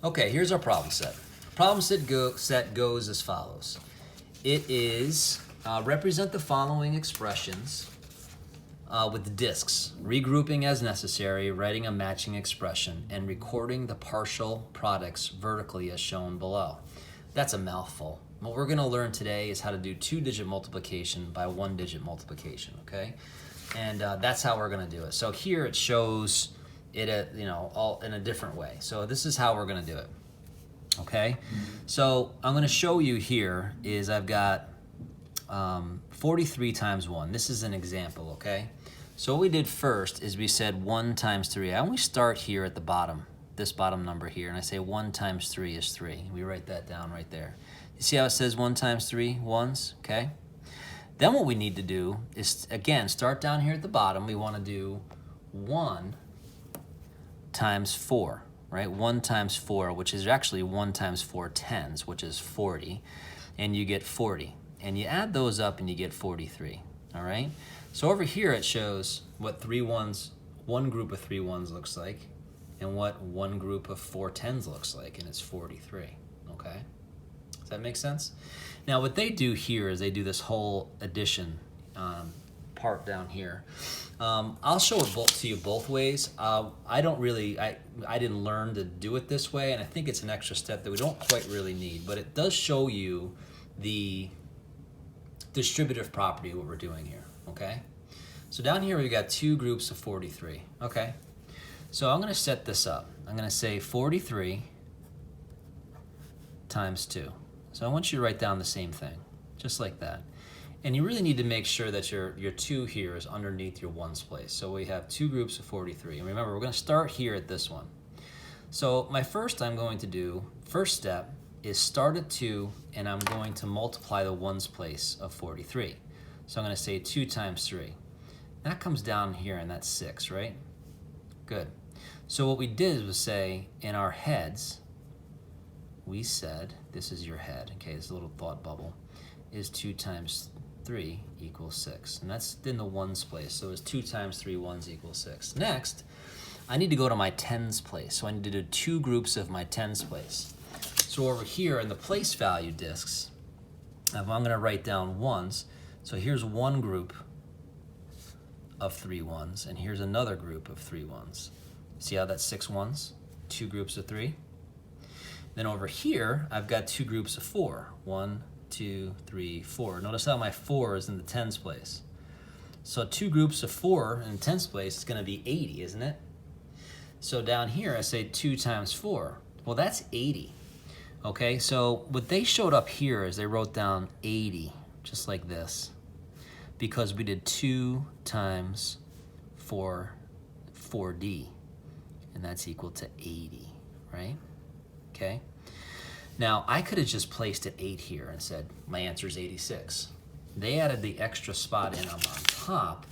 Okay, here's our problem set. Problem set goes as follows. It is represent the following expressions with the disks, regrouping as necessary, writing a matching expression, and recording the partial products vertically as shown below. That's a mouthful. What we're going to learn today is how to do 2-digit multiplication by 1-digit multiplication, okay? And that's how we're going to do it. So here it shows it, all in a different way. So this is how we're going to do it, okay? So I'm going to show you here is I've got 43 times 1. This is an example, okay? So what we did first is we said 1 times 3. I always start here at the bottom, this bottom number here, and I say 1 times 3 is 3. We write that down right there. You see how it says 1 times 3 ones, okay? Then what we need to do is, again, start down here at the bottom. We want to do 1 times 4, right? 1 times 4, which is actually 1 times 4 tens, which is 40, and you get 40. And you add those up and you get 43, all right? So over here it shows what one group of 3 ones looks like and what one group of 4 tens looks like, and it's 43, okay? Does that make sense? Now what they do here is they do this whole addition part down here. I'll show it to you both ways. I didn't learn to do it this way, and I think it's an extra step that we don't quite really need, but it does show you the distributive property of what we're doing here, okay? So down here we've got 2 groups of 43, okay? So I'm gonna set this up. I'm gonna say 43 times 2. So I want you to write down the same thing, just like that. And you really need to make sure that your 2 here is underneath your 1's place. So we have 2 groups of 43. And remember, we're gonna start here at this one. So my first step is start at 2, and I'm going to multiply the 1's place of 43. So I'm going to say 2 times 3. That comes down here, and that's 6, right? Good. So what we did was say, in our heads, we said, this is your head, okay, this little thought bubble, is 2 times 3 equals 6. And that's in the 1's place, so it's 2 times 3 ones equals 6. Next, I need to go to my 10's place, so I need to do 2 groups of my 10's place. So over here in the place value disks, I'm going to write down 1's. So here's one group of 3 ones, and here's another group of 3 ones. See how that's 6 ones? 2 groups of 3. Then over here, I've got 2 groups of 4. 1, 2, 3, 4. Notice how my 4 is in the 10's place. So 2 groups of 4 in the 10's place is going to be 80, isn't it? So down here, I say 2 times 4. Well, that's 80. Okay, so what they showed up here is they wrote down 80, just like this, because we did 2 times 4D, and that's equal to 80, right? Okay. Now, I could have just placed an 8 here and said, my answer is 86. They added the extra spot in on top,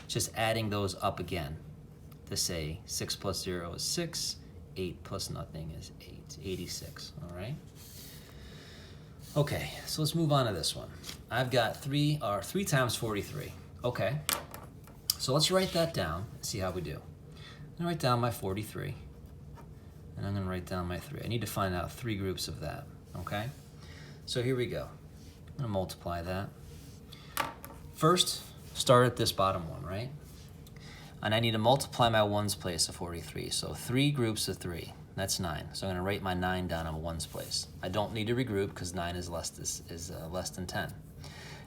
just adding those up again to say 6 plus 0 is 6, 8 plus nothing is 8. 86, all right? Okay, so let's move on to this one. I've got 3 times 43. Okay, so let's write that down and see how we do. I'm gonna write down my 43, and I'm gonna write down my 3. I need to find out 3 groups of that, okay? So here we go. I'm gonna multiply that. First, start at this bottom one, right? And I need to multiply my 1's place of 43. So 3 groups of 3. That's 9. So I'm going to write my 9 down on 1's place. I don't need to regroup because 9 is less than 10.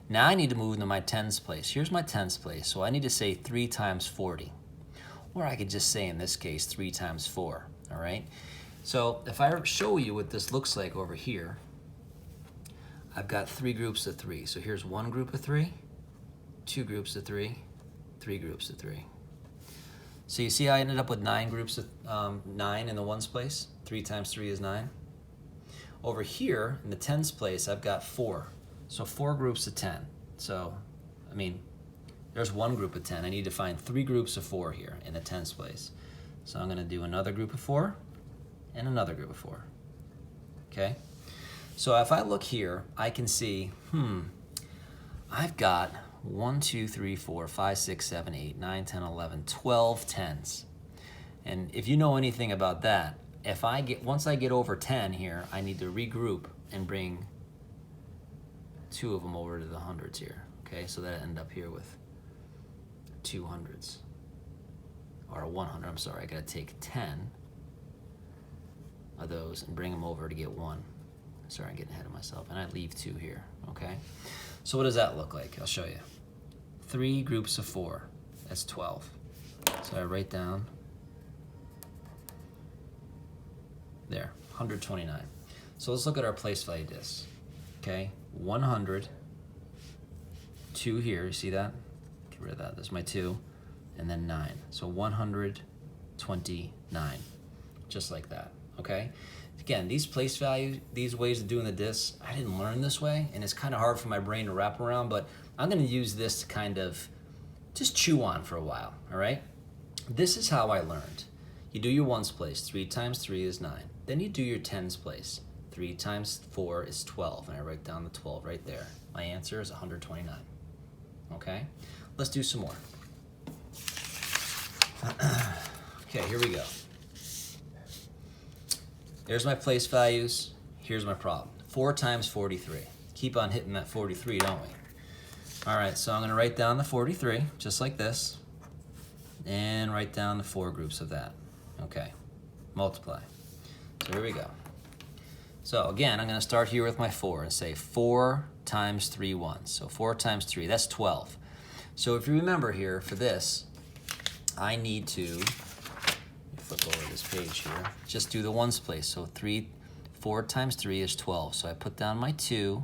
Now I need to move into my 10's place. Here's my 10's place. So I need to say 3 times 40. Or I could just say, in this case, 3 times 4. All right? So if I show you what this looks like over here, I've got 3 groups of 3. So here's 1 group of 3, 2 groups of 3, 3 groups of 3. So you see I ended up with 9 groups of 9 in the 1's place. 3 times 3 is 9. Over here, in the 10's place, I've got 4. So 4 groups of 10. So, I mean, there's 1 group of 10. I need to find 3 groups of 4 here in the 10's place. So I'm going to do another group of 4 and another group of 4. Okay? So if I look here, I can see, I've got 1, 2, 3, 4, 5, 6, 7, 8, 9, 10, 11, 12 10s. And if you know anything about that, once I get over 10 here, I need to regroup and bring 2 of them over to the hundreds here. Okay, so that I end up here with 2 hundreds. Or 100, I'm sorry, I gotta take 10 of those and bring them over to get 1. Sorry, I'm getting ahead of myself. And I leave 2 here, okay? So what does that look like? I'll show you. 3 groups of 4, that's 12. So I write down, there, 129. So let's look at our place value discs, okay? 100, 2 here, you see that? Get rid of that, there's my 2, and then 9. So 129, just like that, okay? Again, these place values, these ways of doing the discs, I didn't learn this way, and it's kind of hard for my brain to wrap around, but I'm gonna use this to kind of just chew on for a while, all right? This is how I learned. You do your ones place, 3 times 3 is 9. Then you do your tens place. 3 times 4 is 12, and I write down the 12 right there. My answer is 129, okay? Let's do some more. Okay, here we go. There's my place values. Here's my problem. 4 times 43. Keep on hitting that 43, don't we? All right, so I'm gonna write down the 43, just like this, and write down the 4 groups of that. Okay, multiply. So here we go. So again, I'm gonna start here with my 4 and say 4 times 3 ones. So 4 times 3, that's 12. So if you remember here, for this, I need to flip over this page here. Just do the ones place. So 4 times 3 is 12. So I put down my 2.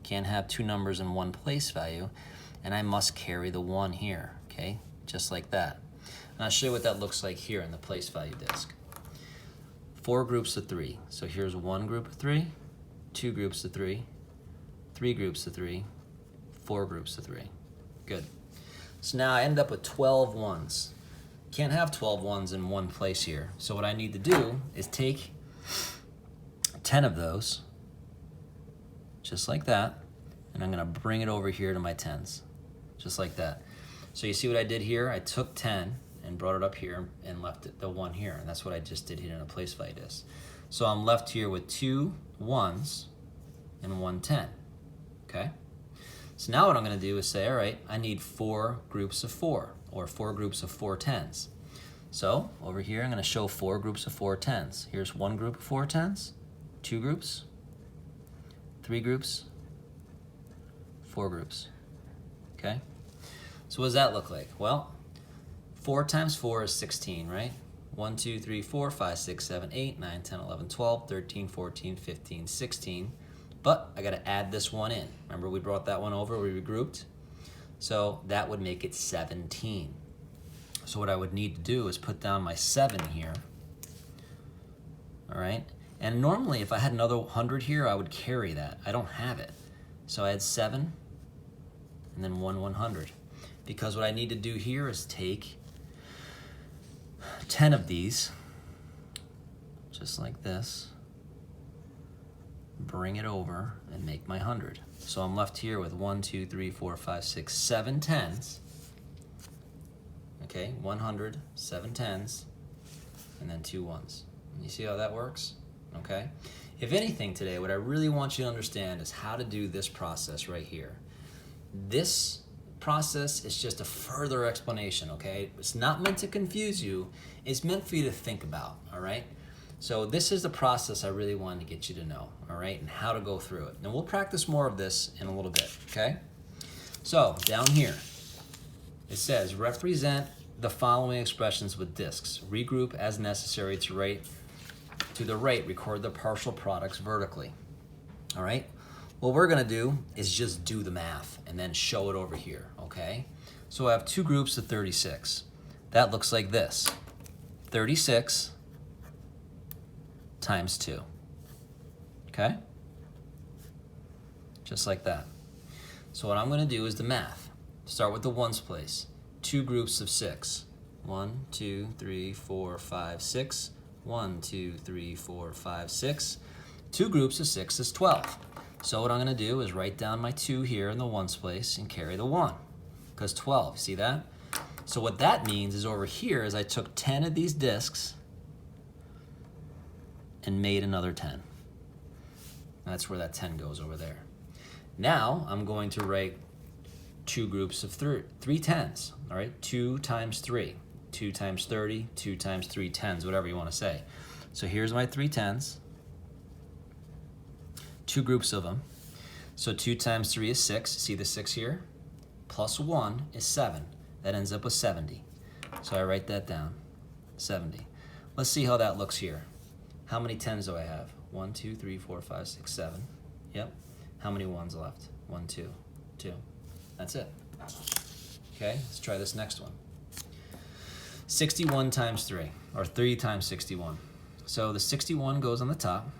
Can't have 2 numbers in one place value, and I must carry the 1 here. Okay, just like that. And I'll show you what that looks like here in the place value disc. 4 groups of 3. So here's 1 group of 3, 2 groups of 3, 3 groups of 3, 4 groups of 3. Good. So now I end up with 12 ones. Can't have 12 ones in one place here. So what I need to do is take 10 of those, just like that, and I'm gonna bring it over here to my tens, just like that. So you see what I did here? I took 10 and brought it up here and left it, the 1 here, and that's what I just did here in a place value disc. So I'm left here with 2 1s and 1 10, okay? So now what I'm gonna do is say, all right, I need 4 groups of 4, or 4 groups of 4 10s. So over here, I'm gonna show 4 groups of 4 10s. Here's 1 group of 4 10s, 2 groups, 3 groups, 4 groups, okay? So what does that look like? Well, 4 times 4 is 16, right? 1, 2, 3, 4, 5, 6, 7, 8, 9, 10, 11, 12, 13, 14, 15, 16. But I gotta add this 1 in. Remember we brought that one over, we regrouped? So that would make it 17. So what I would need to do is put down my 7 here, all right? And normally if I had another 100 here, I would carry that. I don't have it. So I had 7 and then 1 100. Because what I need to do here is take 10 of these, just like this, bring it over and make my 100. So I'm left here with 1, 2, 3, 4, 5, 6, 7 10s. Okay, 100, 7 10s, and then 2 1s. You see how that works? Okay. If anything today, what I really want you to understand is how to do this process right here. This process is just a further explanation, okay? It's not meant to confuse you. It's meant for you to think about, all right? So this is the process I really wanted to get you to know, all right? And how to go through it. And we'll practice more of this in a little bit, okay? So down here, it says represent the following expressions with discs. Regroup as necessary to the right, record the partial products vertically, all right? What we're gonna do is just do the math and then show it over here, okay? So I have 2 groups of 36. That looks like this, 36 times 2, okay? Just like that. So what I'm gonna do is the math. Start with the ones place. 2 groups of 6. 1, 2, 3, 4, 5, 6. 1, 2, 3, 4, 5, 6. 2 groups of 6 is 12. So what I'm gonna do is write down my 2 here in the ones place and carry the 1, because 12, see that? So what that means is over here is I took 10 of these discs and made another 10. That's where that 10 goes over there. Now I'm going to write two groups of three tens, all right? 2 times 3, 2 times 30, 2 times 3 tens, whatever you want to say. So here's my 3 tens, two groups of them. So 2 times 3 is 6, see the 6 here? Plus 1 is 7, that ends up with 70. So I write that down, 70. Let's see how that looks here. How many tens do I have? 1, 2, 3, 4, 5, 6, 7. Yep. How many ones left? 1, 2, 2. That's it. Okay, let's try this next one. 61 times 3, or 3 times 61. So the 61 goes on the top,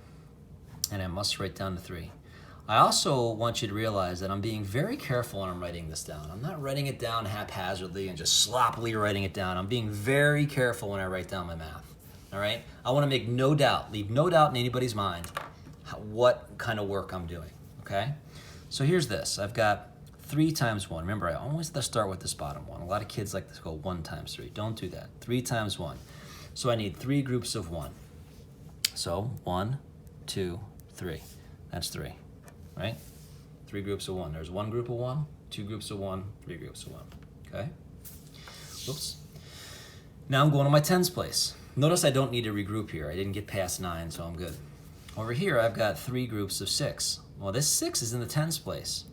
and I must write down the 3. I also want you to realize that I'm being very careful when I'm writing this down. I'm not writing it down haphazardly and just sloppily writing it down. I'm being very careful when I write down my math. All right? I want to make no doubt, leave no doubt in anybody's mind what kind of work I'm doing. Okay? So here's this. I've got 3 times 1. Remember, I always have to start with this bottom one. A lot of kids like to go 1 times 3. Don't do that. 3 times 1. So I need 3 groups of 1. So 1, 2, 3. That's 3. Right? 3 groups of 1. There's 1 group of 1, 2 groups of 1, 3 groups of 1. Okay? Whoops. Now I'm going to my tens place. Notice I don't need to regroup here. I didn't get past 9, so I'm good. Over here, I've got 3 groups of 6. Well, this 6 is in the tens place.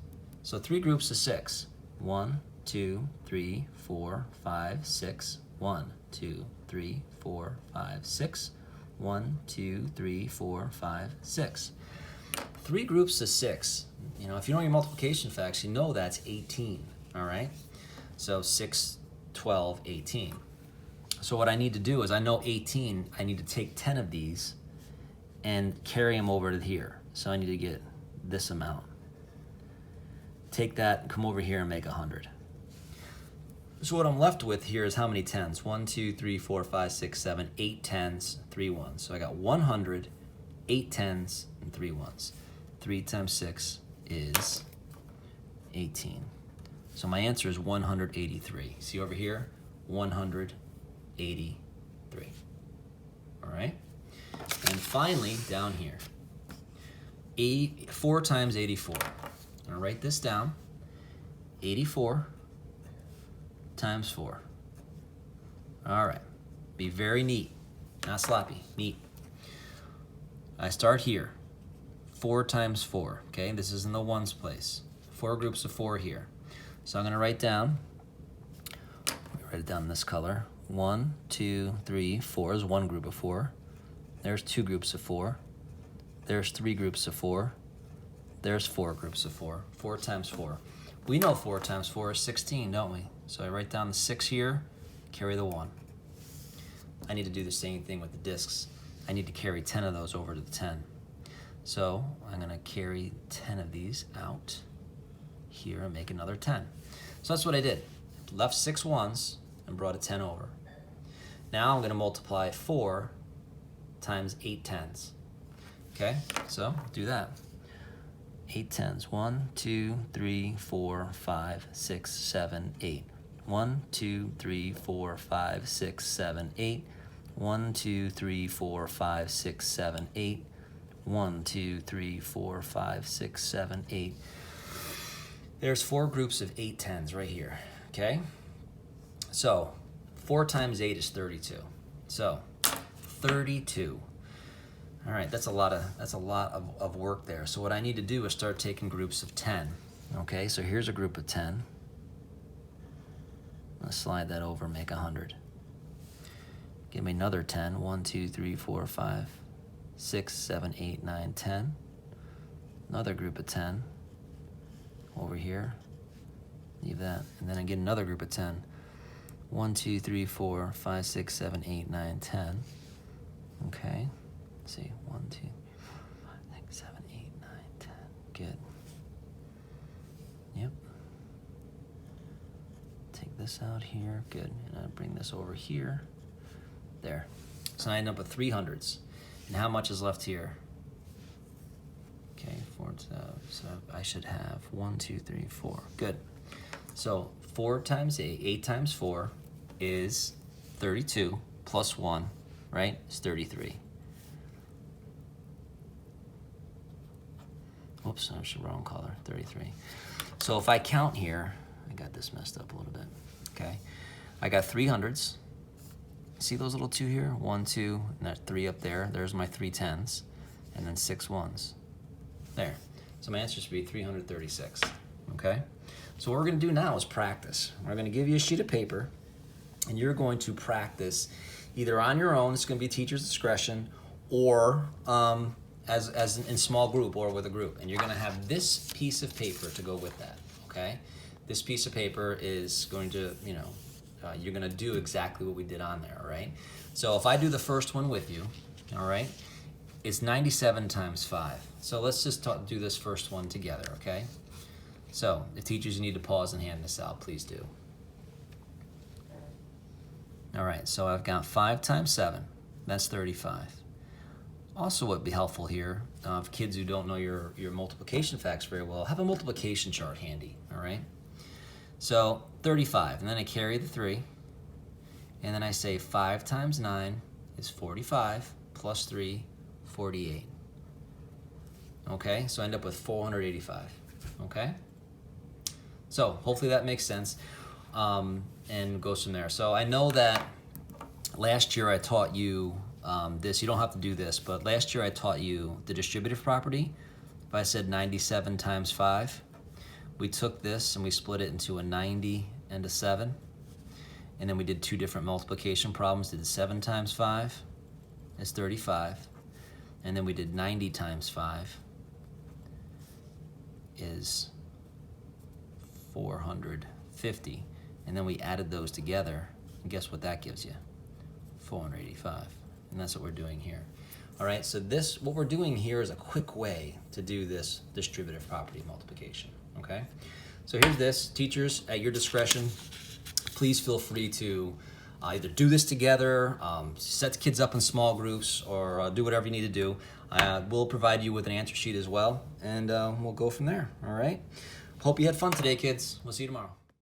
So 3 groups of 6. 1, 2, 3, 4, 5, 6. 1, 2, 3, 4, 5, 6. 1, 2, 3, 4, 5, 6. 3 groups of 6. You know, if you know your multiplication facts, you know that's 18. All right? So 6, 12, 18. So what I need to do is, I know 18, I need to take 10 of these and carry them over to here. So I need to get this amount. Take that, come over here and make 100. So what I'm left with here is how many tens? 1, 2, 3, 4, 5, 6, 7, 8 tens, 3 ones. So I got 100, 8 tens, and 3 ones. 3 times 6 is 18. So my answer is 183. See over here? 183. All right? And finally, down here, 4 times 84. I'm gonna write this down. 84 times 4. All right. Be very neat, not sloppy, neat. I start here. 4 times 4, okay? This is in the ones place. 4 groups of 4 here. So I'm gonna write down, write it down in this color. 1, 2, 3, 4 is 1 group of 4. There's 2 groups of 4. There's 3 groups of 4. There's 4 groups of 4. 4 times 4. We know 4 times 4 is 16, don't we? So I write down the 6 here, carry the 1. I need to do the same thing with the discs. I need to carry 10 of those over to the 10. So I'm gonna carry 10 of these out here and make another 10. So that's what I did. Left 6 ones and brought a 10 over. Now I'm gonna multiply 4 times 8 tens. Okay, so do that. 8 tens. 1, 2, 3, 4, 5, 6, 7, 8. 1, 2, 3, 4, 5, 6, 7, 8. 1, 2, 3, 4, 5, 6, 7, 8. 1, 2, 3, 4, 5, 6, 7, 8. There's 4 groups of 8 tens right here, okay? So 4 times 8 is 32. So 32. All right, that's a lot of work there. So what I need to do is start taking groups of 10. Okay, so here's a group of 10. Let's slide that over, make 100. Give me another 10. 1, 2, 3, 4, 5, 6, 7, 8, 9, 10. Another group of 10 over here. Leave that. And then I get another group of 10. 1, 2, 3, 4, 5, 6, 7, 8, 9, 10. Okay. Let's see. 1, 2, 5, 6, 7, 8, 9, 10. Good. Yep. Take this out here. Good. And I'll bring this over here. There. So I end up with 300s. And how much is left here? Okay, 4, so I should have 1, 2, 3, 4. Good. So 4 times 8, 8 times 4 is 32 plus 1, right? It's 33. Whoops, that's the wrong color, 33. So if I count here, I got this messed up a little bit, okay? I got 300s. See those little 2 here? 1, 2, and that 3 up there. There's my 3 10s, and then 6 1s. There. So my answer should be 336, okay? So what we're gonna do now is practice. We're gonna give you a sheet of paper, and you're going to practice either on your own, it's gonna be teacher's discretion, or as in small group or with a group. And you're gonna have this piece of paper to go with that, okay? This piece of paper is going to, you're gonna do exactly what we did on there, all right? So if I do the first one with you, all right, it's 97 times 5. So let's just do this first one together, okay? So if teachers, you need to pause and hand this out, please do. All right, so I've got 5 times 7, that's 35. Also what would be helpful here, for kids who don't know your multiplication facts very well, have a multiplication chart handy, all right? So 35, and then I carry the 3, and then I say 5 times 9 is 45, plus 3, 48. Okay, so I end up with 485, okay? So hopefully that makes sense, and goes from there. So I know that last year I taught you this. You don't have to do this, but last year I taught you the distributive property. If I said 97 times 5, we took this and we split it into a 90 and a 7. And then we did 2 different multiplication problems. Did 7 times 5 is 35. And then we did 90 times 5 is 450. And then we added those together. And guess what that gives you? 485. And that's what we're doing here. All right, so what we're doing here is a quick way to do this distributive property multiplication, okay? So here's this. Teachers, at your discretion, please feel free to either do this together, set the kids up in small groups, or do whatever you need to do. We'll provide you with an answer sheet as well, and we'll go from there, all right? Hope you had fun today, kids. We'll see you tomorrow.